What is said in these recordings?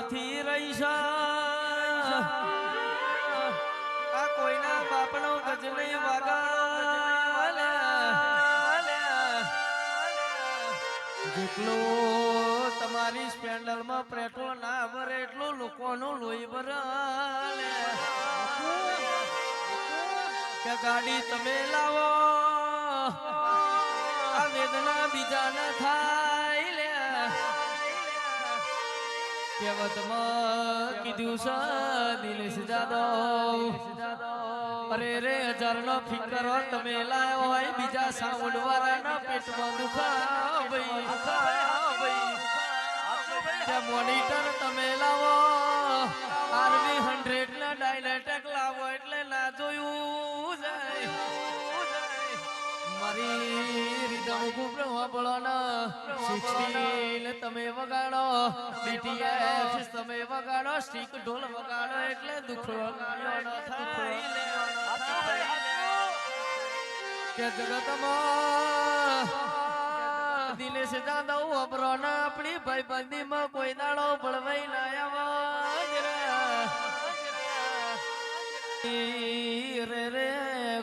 નથી રહી આ કોઈના બાપનો ગજ નહીં વાગા જેટલો તમારી સ્પેન્ડલમાં પેટ્રોલ ના ભરે એટલો લોકોનું લોહી ભરે કે ગાડી તમે લાવો આ વેદના બીજા ના થાય લે કહેવતમાં કીધું છે દિનેશ જાદવ અરે રે હજારનો ફિકર તમે લાયો હોય બીજા સાઉન્ડ વાળાના પેટમાં દુખા ભાઈ મોનિટર તમે લાવો આરવી 100 ના ડાયલેટેક લાવો એટલે ના જોયું જાય મારી રીદમ ગુબરો બોલોના 16 તમે વગાડો બીટીએસ તમે વગાડો સ્ટીક ઢોલ વગાડો એટલે દુખરો ન થાય કે જગતમાં દિનેશ જાદવ અબરોના આપણી ભાઈબંધીમાં કોઈ દાડો બળવાઈ ના રે રે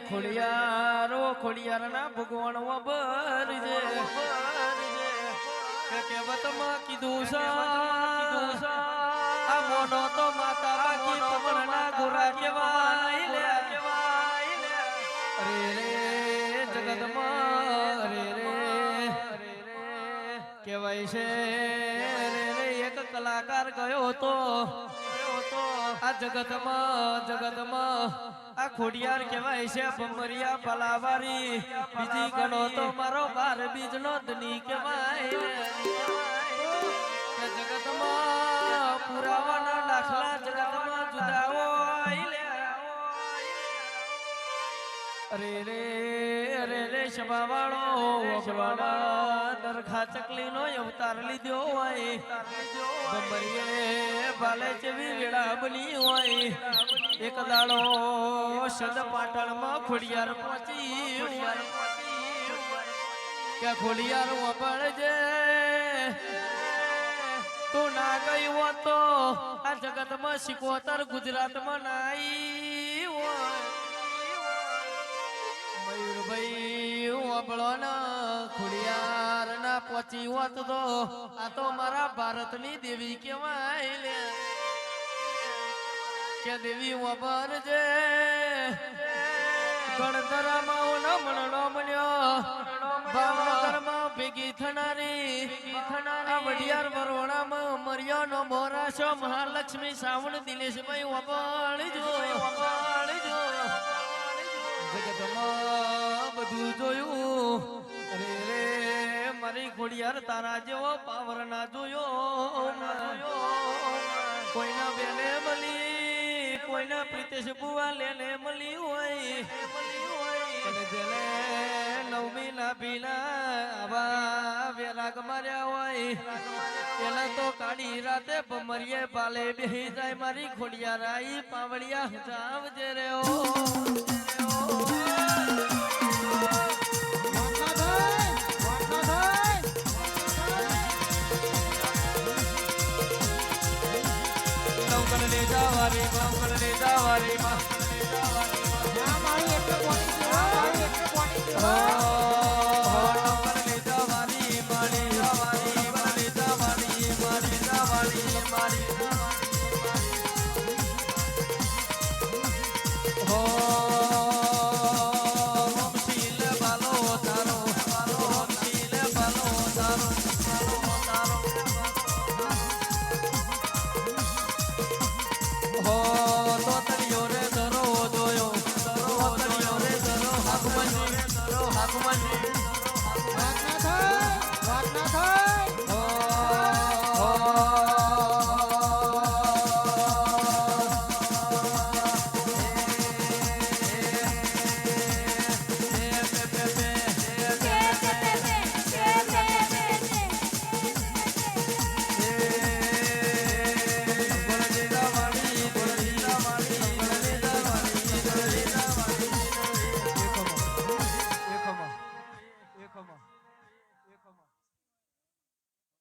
ખોડિયાર ના ભગવાન વબરજે કહેવતમાં કીધું છે આ મોનો તો માતા બાકી પવનના ગોરા કહેવાય અરે રે જગતમાં અરે રે કહેવાય છે રે એક કલાકાર ગયો હતો આ જગતમાં આ ખોડિયાર કહેવાય છે ભમરિયા પલાવારી બીજી ગણો તો મારો 12 બીજનો ધની કહેવાય કે જગતમાં પુરાવાના દાખલા જગતમાં જુદા હોય અરે રે શબાવાળો વગવાડા દરખા ચકલીનો અવતાર લીધો હોય ભમરીએ ભાલે જેવી વેળા બની હોય એક દાડો સદ પાટણમાં ખોડિયાર પહોંચી કે ખોડિયાર વપડજે તું ના ગઈ હો તો આ જગતમાં 77 ગુજરાતમાં નાઈ હોય મયુરભાઈ વપડો ના ખોડિયાર ના પહોંચી હોત તો આ તો મારા ભારતની દેવી કહેવાય લે કે દેવી વપરજે ગણધરામાં મણનો બન્યો ભાવનગરમાં ભેગી થનારી વડિયાર વરોણામાં મર્યો નો મોરાશો મહાલક્ષ્મી સાવણ દિનેશભાઈ વપળજો જગતમાં બધું જોયું અરે રે મારી ખોડિયાર તારા જેવો પાવર ના જોયો કોઈના બેને મળી કોઈના પ્રીતેશ બુવા લેને મળી હોય અને જેને નવમી ના ભીના આવા વેરાગ માર્યા હોય એના તો કાળી રાતે ભમરીએ પાલે બેહી જાય મારી ખોડિયાર આઈ પાવડિયા જાવજે રે ઓ ले जावारी मां या मारी एक कोटी हो ले जावारी मारी हो शील बालो तारो शील बालो तारो हो तो तरियो रे दरो जोयो तरियो रे दरो हाकुमन વાત ના થાય हो Come on.